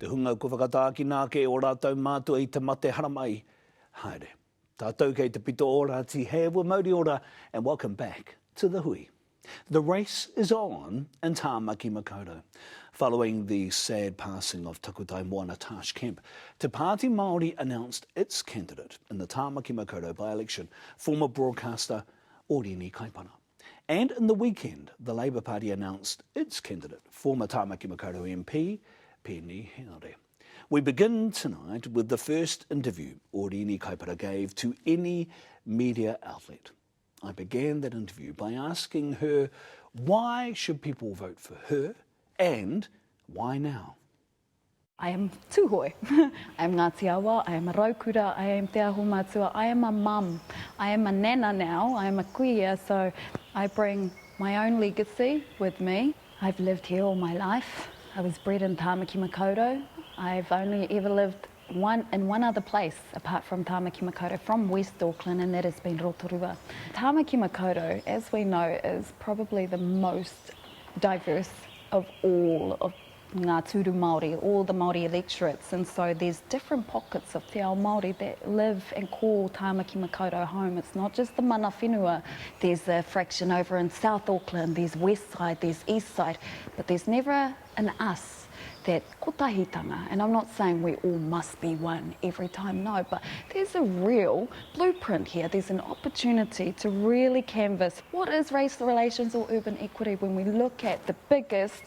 Te hunga ko whakatāki nā ke o rātou mātua I te mate haramai. Haere, tātou kei te pito ora, ti hewa mauri ora, and welcome back to the hui. The race is on in Tāmaki Makaurau. Following the sad passing of Takutai Moana Tash Kemp, Te Pāti Māori announced its candidate in the Tāmaki Makaurau by-election, former broadcaster Oriini Kaipara. And in the weekend, the Labour Party announced its candidate, former Tāmaki Makaurau MP, Peeni Henare. We begin tonight with the first interview Orini Kaipara gave to any media outlet. I began that interview by asking her why should people vote for her and why now? I am Tūhoe. I am Ngāti Awa, I am a raukura, I am te aho mātua, I am a mum, I am a nana now, I am a kuia, so I bring my own legacy with me. I've lived here all my life. I was bred in Tāmaki Makaurau. I've only ever lived in one other place apart from Tāmaki Makaurau, from West Auckland, and that has been Rotorua. Tāmaki Makaurau, as we know, is probably the most diverse of all of Ngā Turu Māori, all the Māori electorates, and so there's different pockets of te ao Māori that live and call Tāmaki Makaurau home. It's not just the mana whenua. There's a fraction over in South Auckland, there's West Side, there's East Side, but there's never an us that kotahitanga, and I'm not saying we all must be one every time, no, but there's a real blueprint here. There's an opportunity to really canvass what is race relations or urban equity when we look at the biggest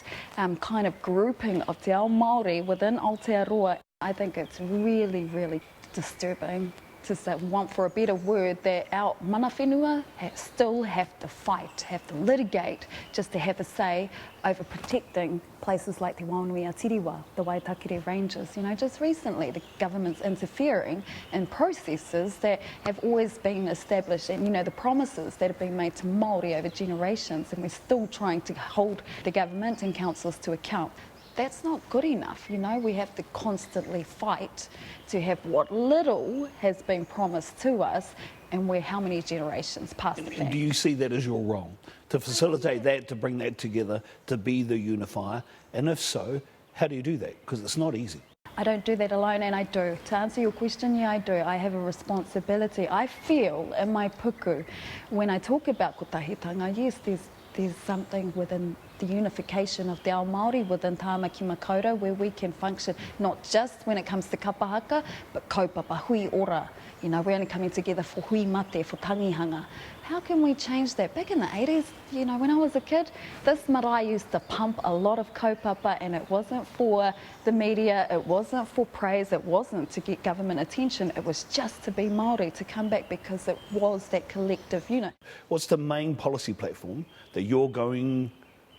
kind of grouping of te ao Māori within Aotearoa. I think it's really, really disturbing, to say, want for a better word, that our mana whenua still have to fight, have to litigate, just to have a say over protecting places like Te Waunui-a-Tiriwa, the Waitakere Ranges. You know, just recently the government's interfering in processes that have always been established, and, you know, the promises that have been made to Māori over generations, and we're still trying to hold the government and councils to account. That's not good enough, you know. We have to constantly fight to have what little has been promised to us, and we're how many generations past that. And do you see that as your role, to facilitate that, to bring that together, to be the unifier? And if so, how do you do that? Because it's not easy. I don't do that alone, and I do. To answer your question, yeah, I do. I have a responsibility. I feel in my puku, when I talk about kotahitanga, yes, there's something within the unification of te ao Māori within Tāmaki Makaurau, where we can function not just when it comes to kapahaka, but kaupapa, hui ora. You know, we're only coming together for hui mate, for tangihanga. How can we change that? Back in the 80s, you know, when I was a kid, this marae used to pump a lot of kaupapa, and it wasn't for the media, it wasn't for praise, it wasn't to get government attention, it was just to be Māori, to come back, because it was that collective unit. What's the main policy platform that you're going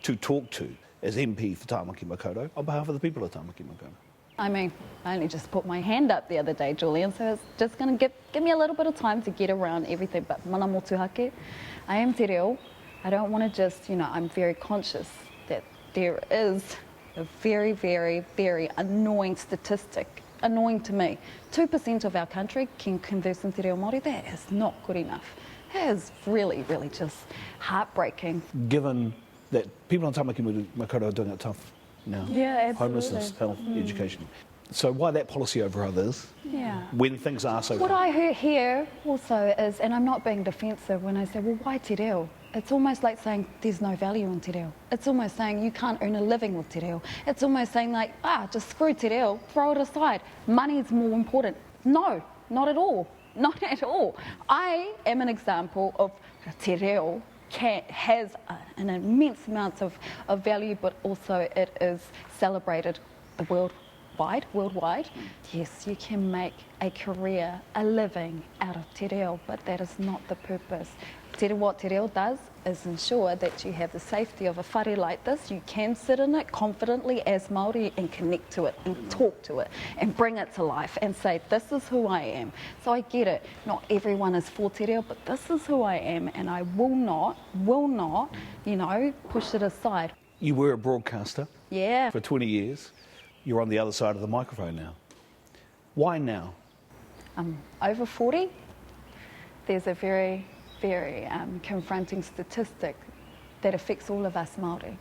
to talk to as MP for Tāmaki Makaurau on behalf of the people of Tāmaki Makaurau? I mean, I only just put my hand up the other day, Julian, so it's just going to give me a little bit of time to get around everything. But mana motuhake, I am te reo. I don't want to just, you know, I'm very conscious that there is a very, very, very annoying statistic, annoying to me. 2% of our country can converse in te reo Māori. That is not good enough. That is really, really just heartbreaking. Given that people on Tāmaki Makaurau are doing it tough now. Yeah, absolutely. Homelessness, health, education. So why that policy over others? Yeah. When things are so What hard? I hear also is, and I'm not being defensive when I say, well, why te reo? It's almost like saying there's no value in te reo. It's almost saying you can't earn a living with te reo. It's almost saying like, just screw te reo, throw it aside. Money is more important. No, not at all. Not at all. I am an example of te reo has an immense amount of value, but also it is celebrated worldwide. Yes, you can make a career, a living out of te reo, but that is not the purpose. What te reo does is ensure that you have the safety of a whare like this. You can sit in it confidently as Māori and connect to it and talk to it and bring it to life and say, this is who I am. So I get it, not everyone is for te reo, but this is who I am, and I will not, you know, push it aside. You were a broadcaster for 20 years. You're on the other side of the microphone now. Why now? I'm over 40. There's a very confronting statistic that affects all of us Māori.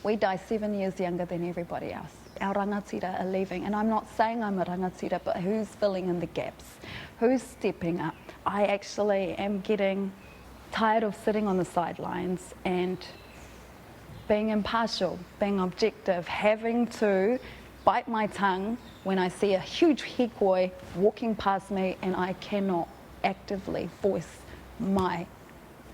We die 7 years younger than everybody else. Our rangatira are leaving, and I'm not saying I'm a rangatira, but who's filling in the gaps? Who's stepping up? I actually am getting tired of sitting on the sidelines and being impartial, being objective, having to bite my tongue when I see a huge hikoi walking past me and I cannot actively voice my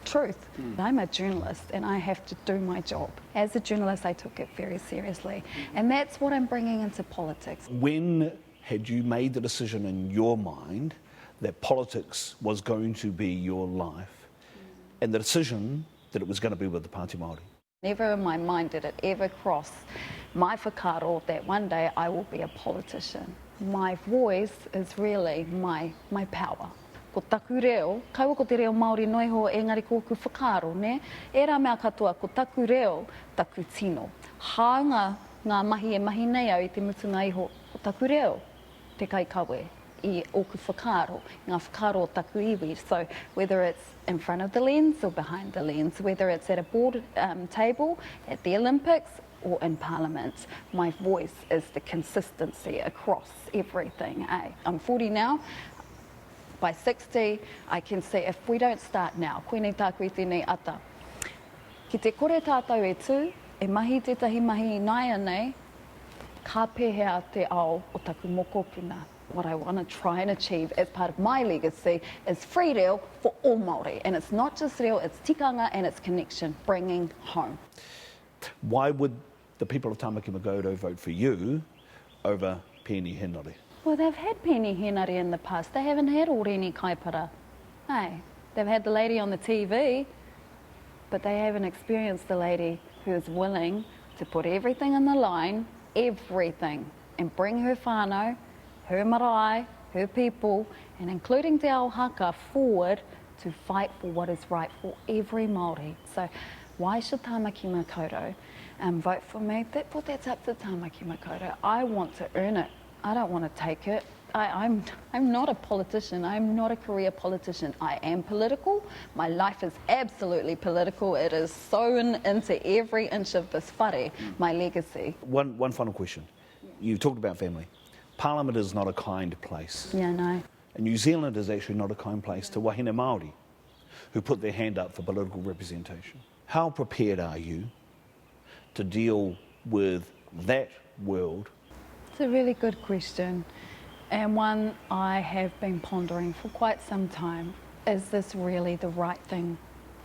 truth. I'm a journalist and I have to do my job. As a journalist, I took it very seriously, and that's what I'm bringing into politics. When had you made the decision in your mind that politics was going to be your life, and the decision that it was going to be with the Pāti Māori? Never in my mind did it ever cross my whakaaro that one day I will be a politician. My voice is really my power. Ko taku reo, kaua ko te reo Māori noi ho engari ko ku whakaaro, ne? E rā mea katoa, ko taku reo, taku tino. Hānga ngā mahi e mahi nei au i te mutunga iho, ko taku reo, te kai kawe. I o ku whakaaro, ngā whakaaro o taku iwi. So whether it's in front of the lens or behind the lens, whether it's at a board table, at the Olympics or in Parliament, my voice is the consistency across everything. I'm 40 now. By 60, I can see if we don't start now, koenei tāku i tēnei ata. Ki te kore tātou e tū, e mahi tētahi mahi naia nei, ka pēhea te ao o taku mokopuna. What I want to try and achieve as part of my legacy is free reo for all Māori. And it's not just reo, it's tikanga and it's connection, bringing home. Why would the people of Tāmaki Makaurau vote for you over Peeni Henare? Well, they've had Peeni Henare in the past. They haven't had Oriini Kaipara. Hey, they've had the lady on the TV, but they haven't experienced the lady who is willing to put everything on the line, everything, and bring her whānau, her marae, her people, and including te ao haka forward to fight for what is right for every Māori. So why should Tāmaki Makaurau vote for me? That's up to Tāmaki Makaurau. I want to earn it. I don't want to take it. I'm not a politician. I'm not a career politician. I am political. My life is absolutely political. It is sewn into every inch of this whare, my legacy. One final question. You talked about family. Parliament is not a kind place. Yeah, no. And New Zealand is actually not a kind place to wahine Māori who put their hand up for political representation. How prepared are you to deal with that world? It's a really good question, and one I have been pondering for quite some time. Is this really the right thing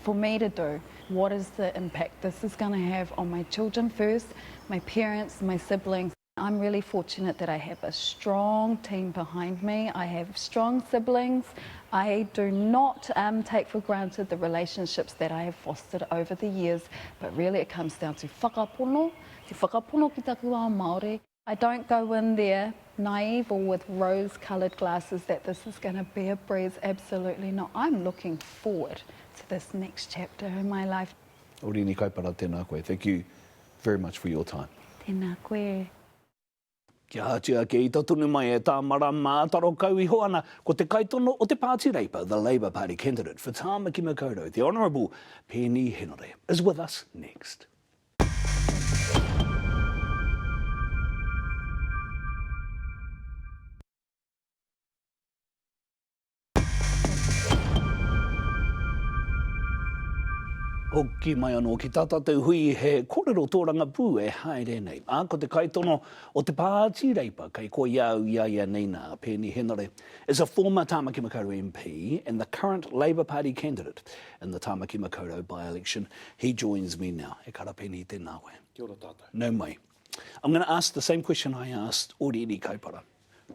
for me to do? What is the impact this is going to have on my children first, my parents, my siblings? I'm really fortunate that I have a strong team behind me. I have strong siblings. I do not take for granted the relationships that I have fostered over the years, but really it comes down to whakapono, te whakapono ki taku ao Māori. I don't go in there naive or with rose-coloured glasses that this is going to be a breeze. Absolutely not. I'm looking forward to this next chapter in my life. Orini Kaipara, tēnā koe. Thank you very much for your time. Tēnā koe. Kia hatia ke I tatunu mai e tā mara mātaro kau I hoana ko te kaitono o te Pāti Reipa, the Labour Party candidate for Tāmaki Makaurau. The Honourable Peeni Henare is with us next. Hoki mai anō ki tā tātou hui he kōrero tōranga pū e haere nei. A ko te kaitono o te Pāti Reipa kei ko iau iaia nei nā Peeni Henare is a former Tāmaki Makaurau MP and the current Labour Party candidate in the Tāmaki Makaurau by-election. He joins me now. E kara Peeni tēnā koe. Kia ora tātou. No mai. I'm going to ask the same question I asked Oriini Kaipara.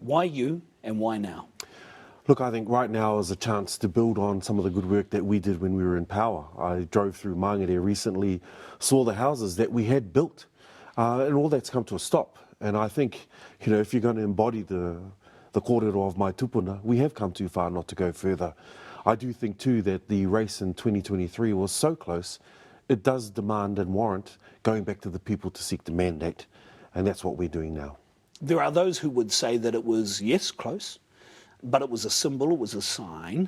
Why you and why now? Look, I think right now is a chance to build on some of the good work that we did when we were in power. I drove through Māngai recently, saw the houses that we had built, and all that's come to a stop. And I think, you know, if you're going to embody the kōrero of my tupuna, we have come too far not to go further. I do think too that the race in 2023 was so close, it does demand and warrant going back to the people to seek the mandate, and that's what we're doing now. There are those who would say that it was, yes, close, but it was a symbol, it was a sign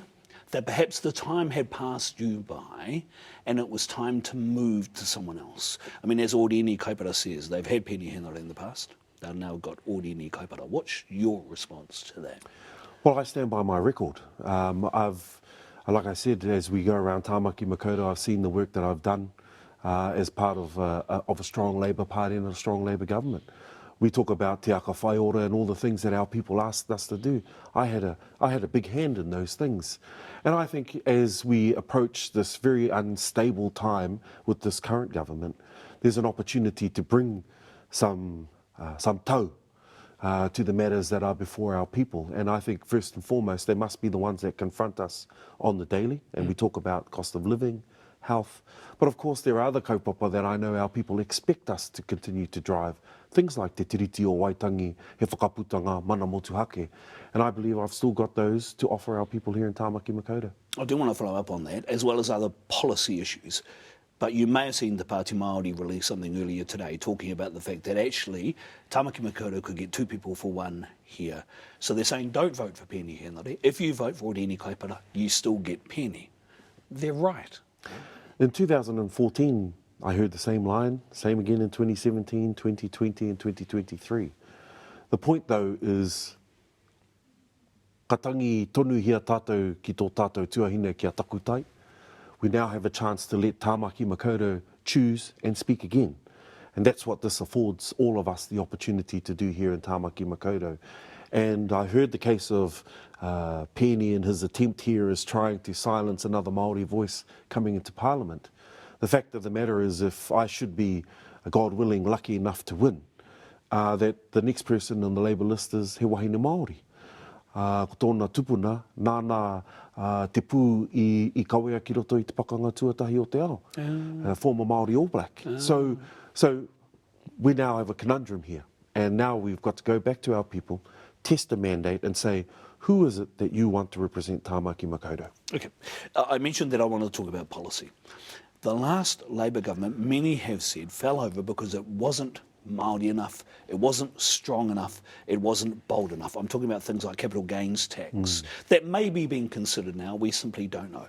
that perhaps the time had passed you by and it was time to move to someone else. I mean, as Oriini Kaipara says, they've had Peeni Henare in the past, they've now got Orini Kaipara. What's your response to that? Well, I stand by my record. Like I said, as we go around Tāmaki Makaurau, I've seen the work that I've done as part of a strong Labour Party and a strong Labour government. We talk about te aka whai ora and all the things that our people asked us to do. I had a big hand in those things. And I think as we approach this very unstable time with this current government, there's an opportunity to bring some tau to the matters that are before our people. And I think first and foremost, they must be the ones that confront us on the daily. And we talk about cost of living, health. But of course, there are other kaupapa that I know our people expect us to continue to drive. Things like te tiriti o waitangi, he whakaputanga, mana motuhake. And I believe I've still got those to offer our people here in Tāmaki Makaurau. I do want to follow up on that, as well as other policy issues. But you may have seen the Pāti Māori release something earlier today talking about the fact that actually Tāmaki Makaurau could get 2 people for 1 here. So they're saying don't vote for Peeni Henare. If you vote for Orini Kaipara, you still get Peeni. They're right. In 2014, I heard the same line, same again in 2017, 2020 and 2023. The point though is katangi tonu hia tātou ki tō tātou tuahine kia takutai. We now have a chance to let Tāmaki Makaurau choose and speak again. And that's what this affords all of us the opportunity to do here in Tāmaki Makaurau. And I heard the case of Peeni and his attempt here is trying to silence another Māori voice coming into Parliament. The fact of the matter is, if I should be, God willing, lucky enough to win, that the next person on the Labour list is he wahine Māori. Ko tōna tupuna, nāna te pū i kawea ki roto i te pakanga tuatahi o te ao, former Māori All Black. So we now have a conundrum here, and now we've got to go back to our people, test the mandate and say, who is it that you want to represent Tāmaki Makaurau? Okay. I mentioned that I wanted to talk about policy. The last Labour government, many have said, fell over because it wasn't Māori enough, it wasn't strong enough, it wasn't bold enough. I'm talking about things like capital gains tax that may be being considered now, we simply don't know.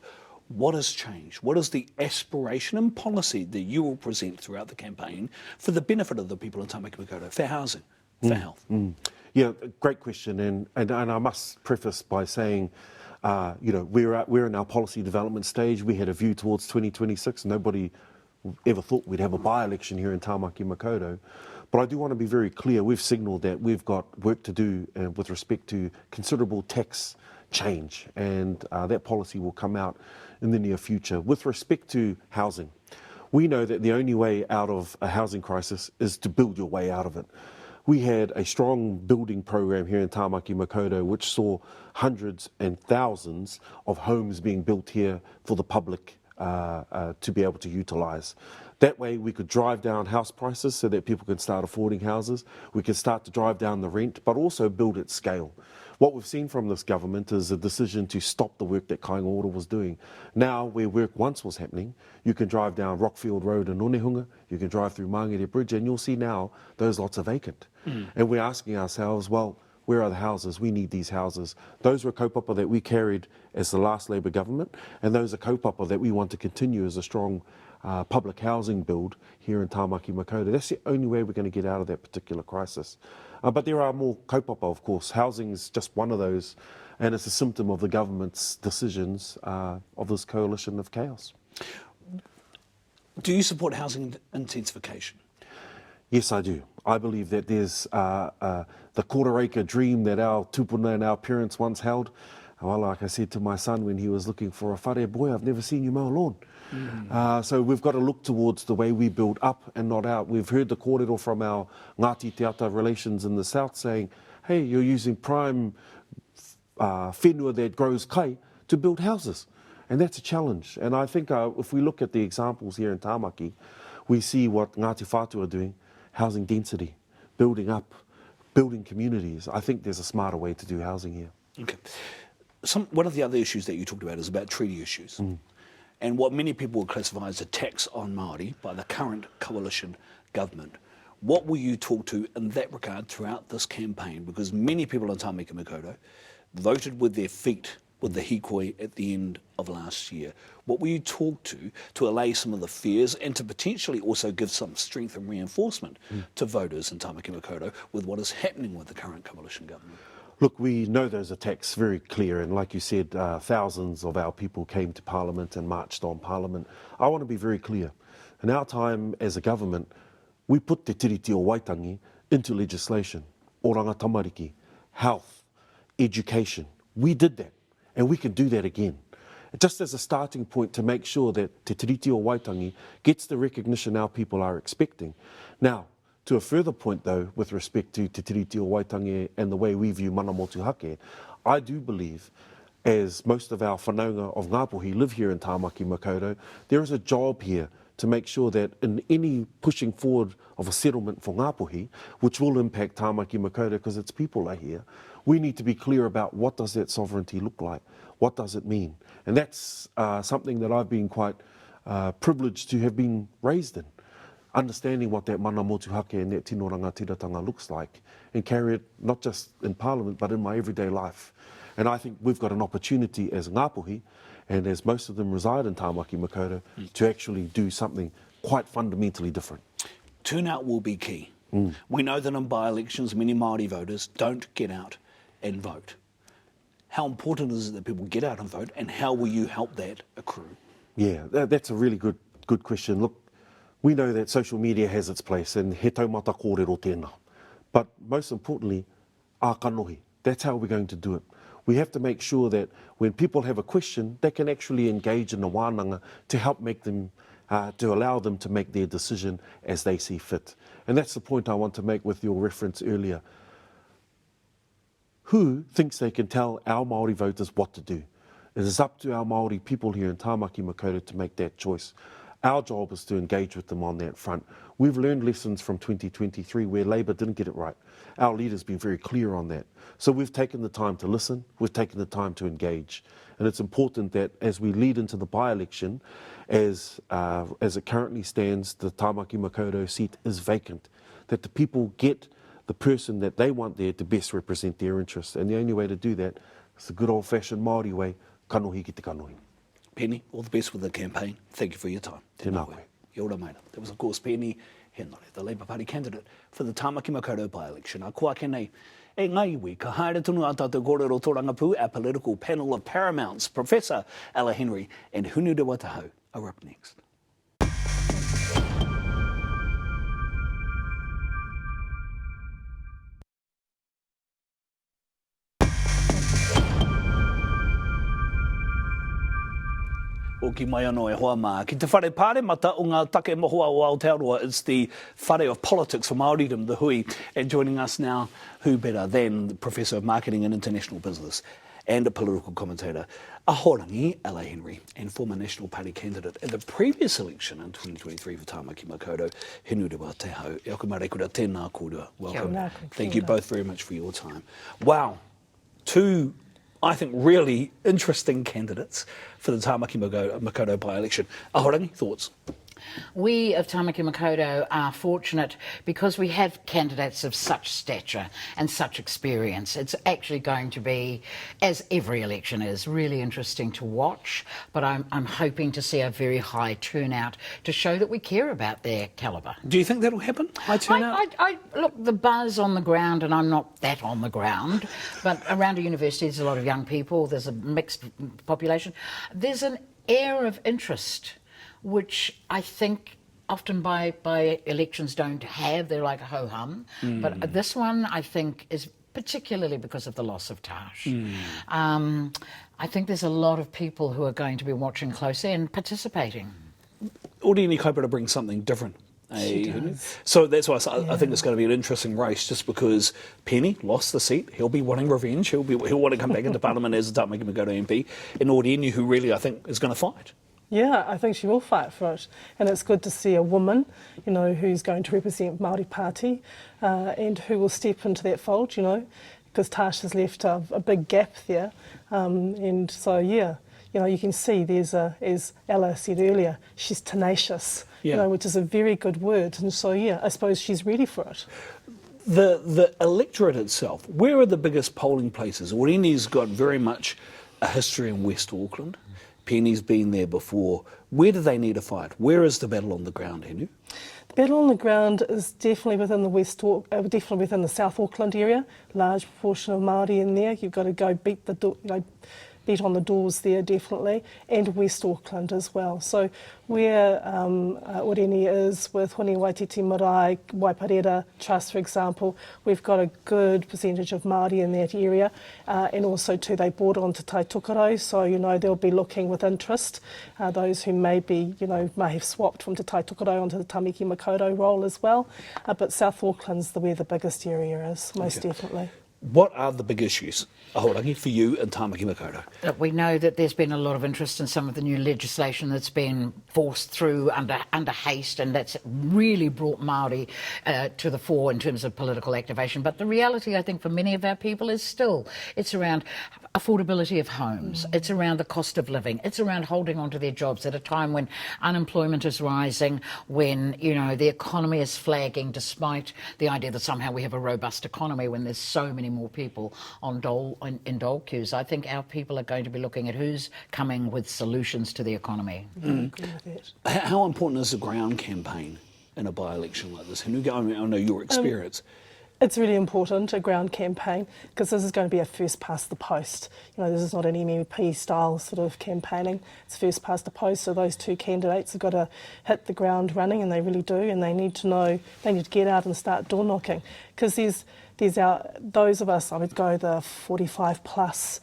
What has changed? What is the aspiration and policy that you will present throughout the campaign for the benefit of the people in Tāmaki Makaurau, for housing, for health? Yeah, great question. And I must preface by saying, we're in our policy development stage. We had a view towards 2026. Nobody ever thought we'd have a by-election here in Tāmaki Makaurau. But I do want to be very clear. We've signalled that we've got work to do with respect to considerable tax change, and that policy will come out in the near future. With respect to housing, we know that the only way out of a housing crisis is to build your way out of it. We had a strong building program here in Tāmaki Makaurau which saw hundreds and thousands of homes being built here for the public to be able to utilise. That way we could drive down house prices so that people can start affording houses. We could start to drive down the rent, but also build at scale. What we've seen from this government is a decision to stop the work that Kāinga Ora was doing. Now, where work once was happening, you can drive down Rockfield Road in Onehunga, you can drive through Māngai Bridge, and you'll see now those lots are vacant. And we're asking ourselves, well, where are the houses? We need these houses. Those were kaupapa that we carried as the last Labour government, and those are kaupapa that we want to continue as a strong public housing build here in Tāmaki Makaurau. That's the only way we're going to get out of that particular crisis. But there are more kaupapa, of course. Housing is just one of those, and it's a symptom of the government's decisions of this coalition of chaos. Do you support housing intensification? Yes, I do. I believe that there's the quarter acre dream that our tupuna and our parents once held. Well, like I said to my son when he was looking for a whare, boy, I've never seen you mow a lawn. So we've got to look towards the way we build up and not out. We've heard the kōrero from our Ngāti Te relations in the south saying, hey, you're using prime whenua that grows kai to build houses. And that's a challenge. And I think if we look at the examples here in Tāmaki, we see what Ngāti Whātua are doing, housing density, building up, building communities. I think there's a smarter way to do housing here. Okay. One of the other issues that you talked about is about treaty issues. And what many people would classify as a tax on Māori by the current coalition government. What will you talk to in that regard throughout this campaign? Because many people in Tāmaki Makaurau voted with their feet with the hikoi at the end of last year. What will you talk to allay some of the fears and to potentially also give some strength and reinforcement to voters in Tāmaki Makaurau with what is happening with the current coalition government? Look, we know those attacks very clear, and like you said, thousands of our people came to Parliament and marched on Parliament. I want to be very clear. In our time as a government, we put te tiriti o Waitangi into legislation, oranga tamariki, health, education. We did that, and we can do that again. Just as a starting point to make sure that te tiriti o Waitangi gets the recognition our people are expecting. Now, to a further point though, with respect to te tiriti o Waitangi and the way we view mana motuhake, I do believe, as most of our whanaunga of Ngāpuhi live here in Tāmaki Makaurau, there is a job here to make sure that in any pushing forward of a settlement for Ngāpuhi, which will impact Tāmaki Makaurau because its people are here, we need to be clear about what does that sovereignty look like, what does it mean. And that's something that I've been quite privileged to have been raised in, understanding what that mana motuhake and that tino rangatiratanga looks like, and carry it not just in Parliament but in my everyday life. And I think we've got an opportunity as Ngāpuhi, and as most of them reside in Tāmaki Makaurau, to actually do something quite fundamentally different. Turnout will be key. We know that in by-elections, many Māori voters don't get out and vote. How important is it that people get out and vote, and how will you help that accrue? Yeah, that's a really good question. Look, we know that social media has its place, and he taumata kōrero tēnā. But most importantly, ākanohi. That's how we're going to do it. We have to make sure that when people have a question, they can actually engage in the wānanga to help make them, to allow them to make their decision as they see fit. And that's the point I want to make with your reference earlier. Who thinks they can tell our Māori voters what to do? It is up to our Māori people here in Tāmaki Makaurau to make that choice. Our job is to engage with them on that front. We've learned lessons from 2023 where Labour didn't get it right. Our leader's been very clear on that. So we've taken the time to listen, we've taken the time to engage. And it's important that as we lead into the by-election, as it currently stands, the Tāmaki Makaurau seat is vacant, that the people get the person that they want there to best represent their interests. And the only way to do that is the good old-fashioned Māori way, kanohi ki te kanohi. Peeni, all the best with the campaign. Thank you for your time. Tēnā koe. Kia ora maina. That was, of course, Peeni Henare, the Labour Party candidate for the Tāmaki Makaurau by-election. A kua kenei, e ngai iwi, ka haere tunu a tātou kōrero tōrangapū, our political panel of paramounts, Professor Ella Henry and Hinurewa Tūhoe are up next. O ki mai anō e hoa mā. Ki te whare pāremata o ngā take mohoa o Aotearoa is the whare of politics for Māoridom, the hui. And joining us now, who better than the Professor of Marketing and International Business and a political commentator, Ahorangi Ella Henry, and former National Party candidate at the previous election in 2023 for Tāmaki Makaurau, Hinurewa Tūhoe. E oku marekura tēnā kōrua. Welcome. Thank you both very much for your time. Wow. Two, I think, really interesting candidates for the Tāmaki Makaurau by-election. Ahorangi, thoughts? We of Tāmaki Makaurau are fortunate because we have candidates of such stature and such experience. It's actually going to be, as every election is, really interesting to watch, but I'm hoping to see a very high turnout to show that we care about their calibre. Do you think that'll happen? High turnout? Look, the buzz on the ground, and I'm not that on the ground, but around a university there's a lot of young people, there's a mixed population. There's an air of interest which I think often by elections don't have. They're like a ho-hum. But this one, I think, is particularly because of the loss of Tash. I think there's a lot of people who are going to be watching closely and participating. Orini Kaipara brings something different. So that's why I think it's going to be an interesting race, just because Peeni lost the seat. He'll be wanting revenge. He'll want to come back into Parliament as a Tāmaki Makaurau MP. And Oriini, who really, I think, is going to fight. Yeah, I think she will fight for it, and it's good to see a woman, you know, who's going to represent Māori Pāti and who will step into that fold, you know, because Tash has left a big gap there, and so yeah, you know, you can see there's as Ella said earlier, she's tenacious, you know, which is a very good word, and so yeah, I suppose she's ready for it. The electorate itself, where are the biggest polling places? Orini's got very much a history in West Auckland. Peeni's been there before. Where do they need to fight? Where is the battle on the ground, Hinu? The battle on the ground is definitely within the definitely within the South Auckland area. Large proportion of Māori in there. You've got to go beat on the doors there, definitely, and West Auckland as well. So where Oriini is with Hone Waititi Marae, Waiparera Trust, for example, we've got a good percentage of Māori in that area, and also too they border onto tautoko, so they'll be looking with interest, those who may have swapped from Te tautoko onto the Tāmaki Makaurau role as well, but South Auckland's where the biggest area is, most definitely. What are the big issues, Ahorangi, for you in Tāmaki Makaurau? We know that there's been a lot of interest in some of the new legislation that's been forced through under haste, and that's really brought Māori to the fore in terms of political activation. But the reality, I think, for many of our people is still, it's around affordability of homes, it's around the cost of living, it's around holding on to their jobs at a time when unemployment is rising, when, the economy is flagging, despite the idea that somehow we have a robust economy when there's so many more people in dole queues. I think our people are going to be looking at who's coming with solutions to the economy. I agree with that. How important is a ground campaign in a by-election like this? And I know your experience. It's really important, a ground campaign, because this is going to be a first past the post. This is not an MMP style sort of campaigning. It's first past the post, so those two candidates have got to hit the ground running, and they really do, and they need to get out and start door knocking, because there's those of us, I would go the 45 plus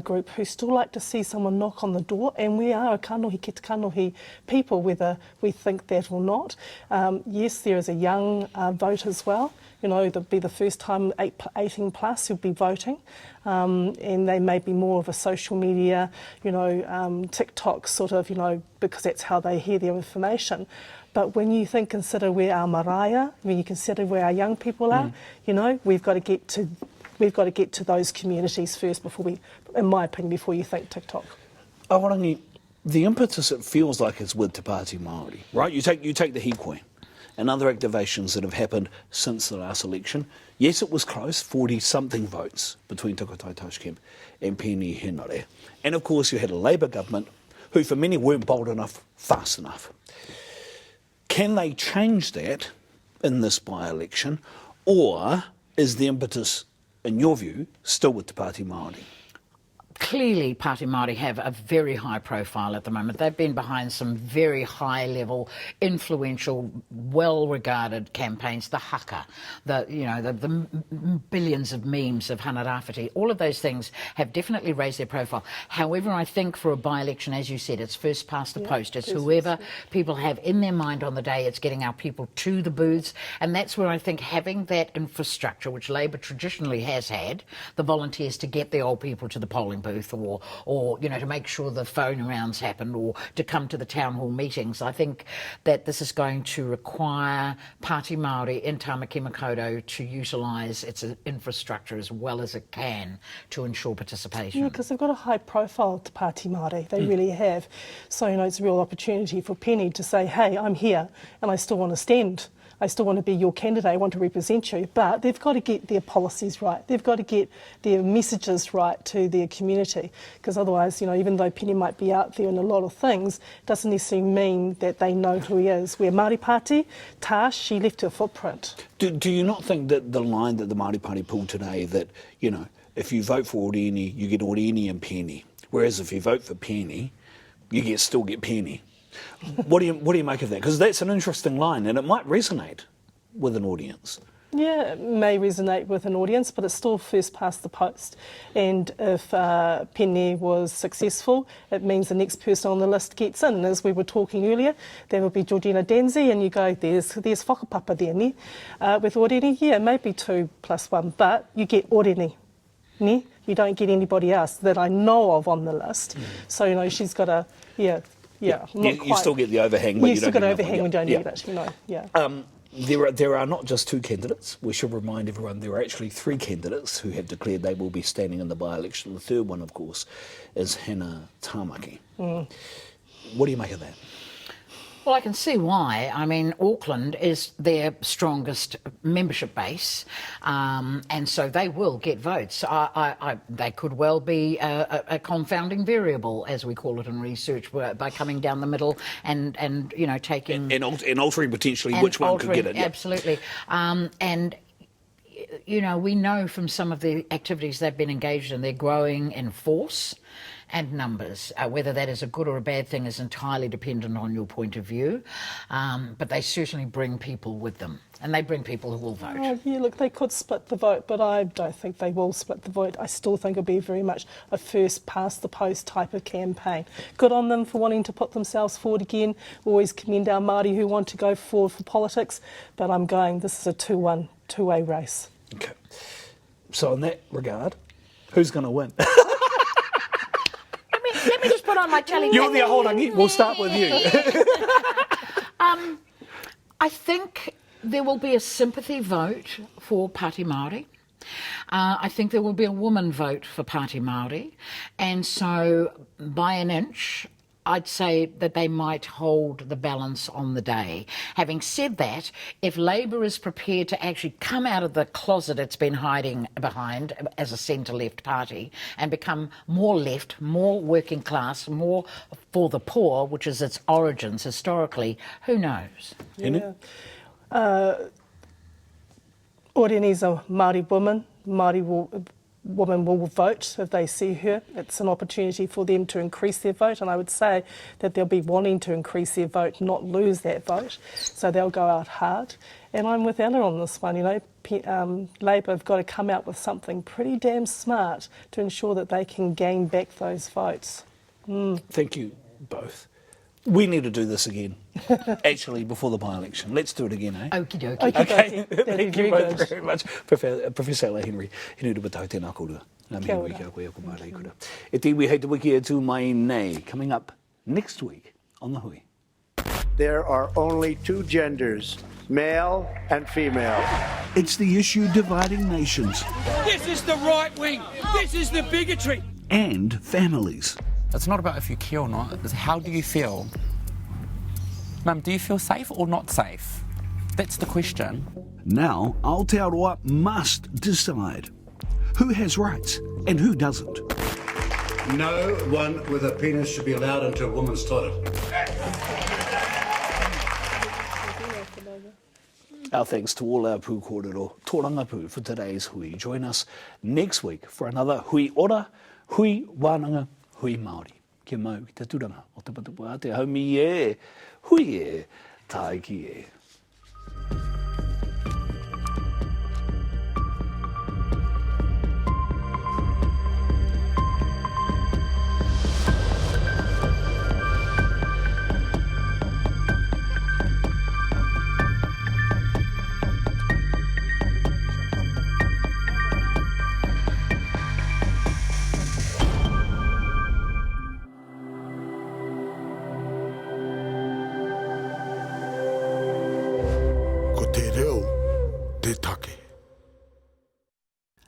group, who still like to see someone knock on the door, and we are a kanohi ki te kanohi people, whether we think that or not. Yes, there is a young vote as well. That'll be the first time 18 plus who'll be voting, and they may be more of a social media, TikTok sort of, because that's how they hear their information. But when you consider where our marae are, when you consider where our young people are, we've got to get to those communities first before we, in my opinion, before you think TikTok. Awarangi, the impetus, it feels like, is with Te Pāti Māori, right? You take the hikoi and other activations that have happened since the last election. Yes, it was close, 40-something votes between Tukatai Tauschkemp and Peeni Henare. And of course you had a Labour government who for many weren't bold enough, fast enough. Can they change that in this by-election, or is the impetus, in your view, still with Te Pāti Māori? Clearly, Pāti Māori have a very high profile at the moment. They've been behind some very high-level, influential, well-regarded campaigns. The haka, the billions of memes of Hana Rāwhiti, all of those things have definitely raised their profile. However, I think for a by-election, as you said, it's first past the post. It's whoever people have in their mind on the day. It's getting our people to the booths, and that's where I think having that infrastructure, which Labour traditionally has had, the volunteers to get the old people to the polling booth, or to make sure the phone rounds happen, or to come to the town hall meetings. I think that this is going to require Pāti Māori in Tāmaki Makaurau to utilise its infrastructure as well as it can to ensure participation. Yeah, because they've got a high profile to Pāti Māori, they really have. So, it's a real opportunity for Peeni to say, hey, I'm here and I still want to stand. I still want to be your candidate, I want to represent you, but they've got to get their policies right. They've got to get their messages right to their community, because otherwise, even though Peeni might be out there in a lot of things, it doesn't necessarily mean that they know who he is. Where Māori Pāti, Tash, she left her footprint. Do you not think that the line that the Māori Party pulled today, that, if you vote for Oriini, you get Oriini and Peeni, whereas if you vote for Peeni, you still get Peeni? What do you make of that? Because that's an interesting line, and it might resonate with an audience. Yeah, it may resonate with an audience, but it's still first past the post. And if Peeni was successful, it means the next person on the list gets in. As we were talking earlier, there would be Georgina Danzi, and you go, there's whakapapa there, ne? With Oriini, yeah, maybe 2 + 1, but you get Oriini, ne? You don't get anybody else that I know of on the list. So, she's got a, you still get the overhang. But you still get overhang when you don't need it, There are not just 2 candidates. We should remind everyone there are actually 3 candidates who have declared they will be standing in the by-election. The third one, of course, is Hannah Tāmaki. What do you make of that? Well, I can see why. I mean, Auckland is their strongest membership base, and so they will get votes. They could well be a confounding variable, as we call it in research, by coming down the middle and taking... And altering potentially which one could get it. Yeah. Absolutely. And we know from some of the activities they've been engaged in, they're growing in force and numbers. Whether that is a good or a bad thing is entirely dependent on your point of view, but they certainly bring people with them, and they bring people who will vote. Oh, yeah, look, they could split the vote, but I don't think they will split the vote. I still think it'll be very much a first past the post type of campaign. Good on them for wanting to put themselves forward again. We always commend our Māori who want to go forward for politics, but I'm going, this is a two-way race. Okay. So in that regard, who's going to win? Let me just put on my telly. You're the Ahorangi. We'll start with you. I think there will be a sympathy vote for Pāti Māori. I think there will be a woman vote for Pāti Māori. And so by an inch, I'd say that they might hold the balance on the day. Having said that, if Labour is prepared to actually come out of the closet it's been hiding behind as a centre-left party and become more left, more working class, more for the poor, which is its origins historically, who knows? Yeah. Orini's a Māori woman. Women will vote if they see her. It's an opportunity for them to increase their vote, and I would say that they'll be wanting to increase their vote, not lose that vote. So they'll go out hard. And I'm with Ella on this one. Labour have got to come out with something pretty damn smart to ensure that they can gain back those votes. Thank you both. We need to do this again, actually, before the by-election. Let's do it again, eh? Okie dokie. Okay, thank you both good. very much. Professor Ella Henry, Hinurewa tau tēnā kōrua. Ngā mihi wiki a koe a ko mārei kura. E tiwi hei te wiki e tū mai nei, coming up next week on The Hui. There are only two genders, male and female. It's the issue dividing nations This is the right wing. This is the bigotry. and families. It's not about if you care or not, it's how do you feel? Mum, do you feel safe or not safe? That's the question. Now, Aotearoa must decide who has rights and who doesn't. No one with a penis should be allowed into a woman's toilet. Our thanks to all our pūkōrero tōrangapū for today's Hui. Join us next week for another Hui Ora, Hui Wānanga, Hui Māori. Kia mau ki te turanga o te patupu a te haumi e, hui e, taiki e.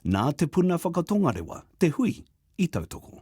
Nā te puna whakatongarewa, te hui, I tautoko.